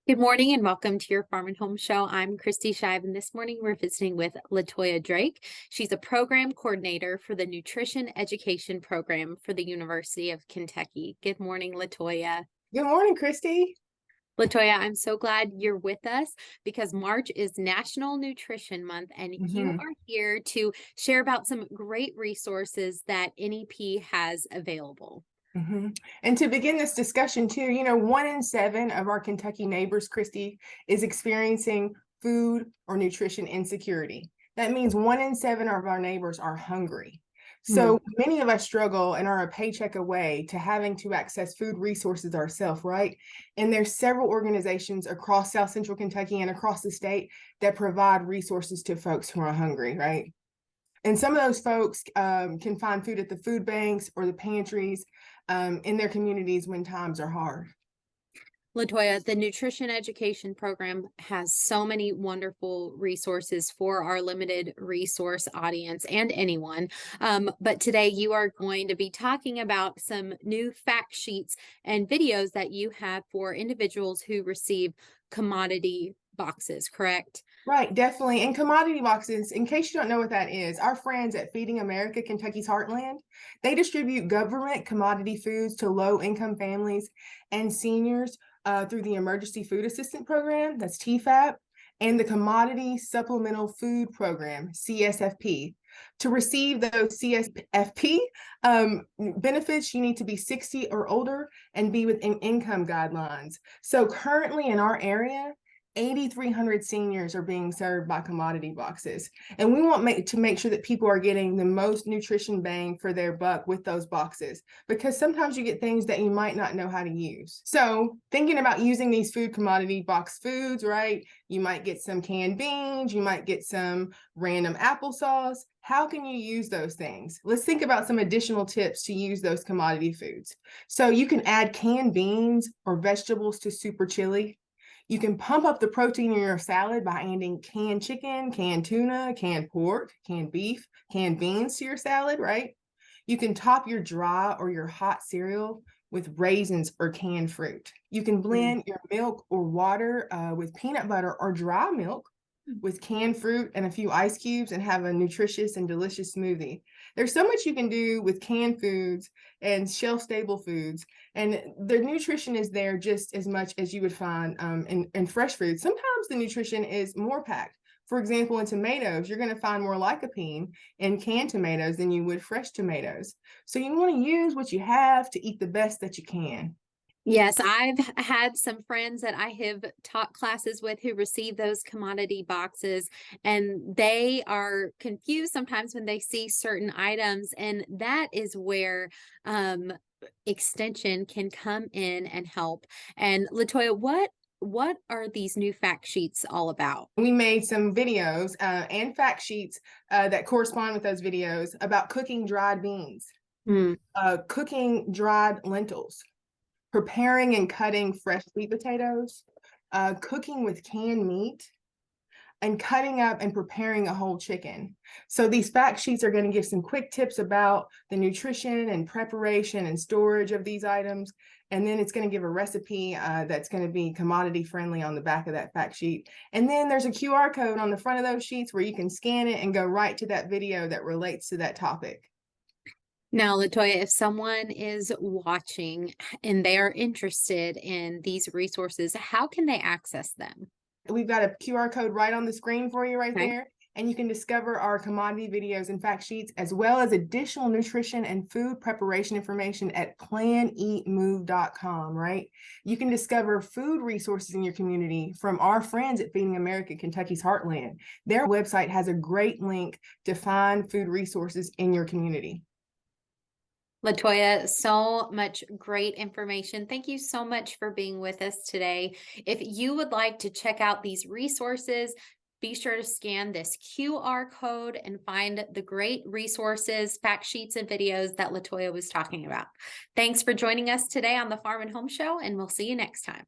Good morning and welcome to your Farm and Home Show. I'm Kristi Shive, and this morning we're visiting with LaToya Drake. She's a program coordinator for the Nutrition Education Program for the University of Kentucky. Good morning, LaToya. Good morning, Kristi. LaToya, I'm so glad you're with us because March is National Nutrition Month, and you hmm are here to share about some great resources that NEP has available. And to begin this discussion too, 1 in 7 of our Kentucky neighbors, Kristi, is experiencing food or nutrition insecurity. That means 1 in 7 of our neighbors are hungry. So many of us struggle and are a paycheck away to having to access food resources ourselves, right? And there's several organizations across South Central Kentucky and across the state that provide resources to folks who are hungry, right? And some of those folks can find food at the food banks or the pantries in their communities when times are hard. LaToya, the Nutrition Education Program has so many wonderful resources for our limited resource audience and anyone. But today you are going to be talking about some new fact sheets and videos that you have for individuals who receive commodity boxes, correct? Right, definitely. And commodity boxes, in case you don't know what that is, our friends at Feeding America, Kentucky's Heartland, they distribute government commodity foods to low-income families and seniors through the Emergency Food Assistance Program, that's TFAP, and the Commodity Supplemental Food Program, CSFP. To receive those CSFP benefits, you need to be 60 or older and be within income guidelines. So currently in our area, 8,300 seniors are being served by commodity boxes. And we want to make sure that people are getting the most nutrition bang for their buck with those boxes, because sometimes you get things that you might not know how to use. So thinking about using these food commodity box foods, right? You might get some canned beans, you might get some random applesauce. How can you use those things? Let's think about some additional tips to use those commodity foods. So you can add canned beans or vegetables to super chili. You can pump up the protein in your salad by adding canned chicken, canned tuna, canned pork, canned beef, canned beans to your salad, right? You can top your dry or your hot cereal with raisins or canned fruit. You can blend your milk or water with peanut butter or dry milk with canned fruit and a few ice cubes and have a nutritious and delicious smoothie. There's so much you can do with canned foods and shelf-stable foods, and the nutrition is there just as much as you would find in fresh food. Sometimes the nutrition is more packed. For example, in tomatoes, you're going to find more lycopene in canned tomatoes than you would fresh tomatoes. So you want to use what you have to eat the best that you can. Yes, I've had some friends that I have taught classes with who receive those commodity boxes, and they are confused sometimes when they see certain items, and that is where extension can come in and help. And LaToya, what are these new fact sheets all about? We made some videos and fact sheets that correspond with those videos about cooking dried beans, cooking dried lentils, preparing and cutting fresh sweet potatoes, cooking with canned meat, and cutting up and preparing a whole chicken. So these fact sheets are going to give some quick tips about the nutrition and preparation and storage of these items. And then it's going to give a recipe that's going to be commodity friendly on the back of that fact sheet. And then there's a QR code on the front of those sheets where you can scan it and go right to that video that relates to that topic. Now, LaToya, if someone is watching and they are interested in these resources, how can they access them? We've got a QR code right on the screen for you right Okay. there. And you can discover our commodity videos and fact sheets, as well as additional nutrition and food preparation information at planeatmove.com, right? You can discover food resources in your community from our friends at Feeding America, Kentucky's Heartland. Their website has a great link to find food resources in your community. LaToya, so much great information. Thank you so much for being with us today. If you would like to check out these resources, be sure to scan this QR code and find the great resources, fact sheets, and videos that LaToya was talking about. Thanks for joining us today on the Farm and Home Show, and we'll see you next time.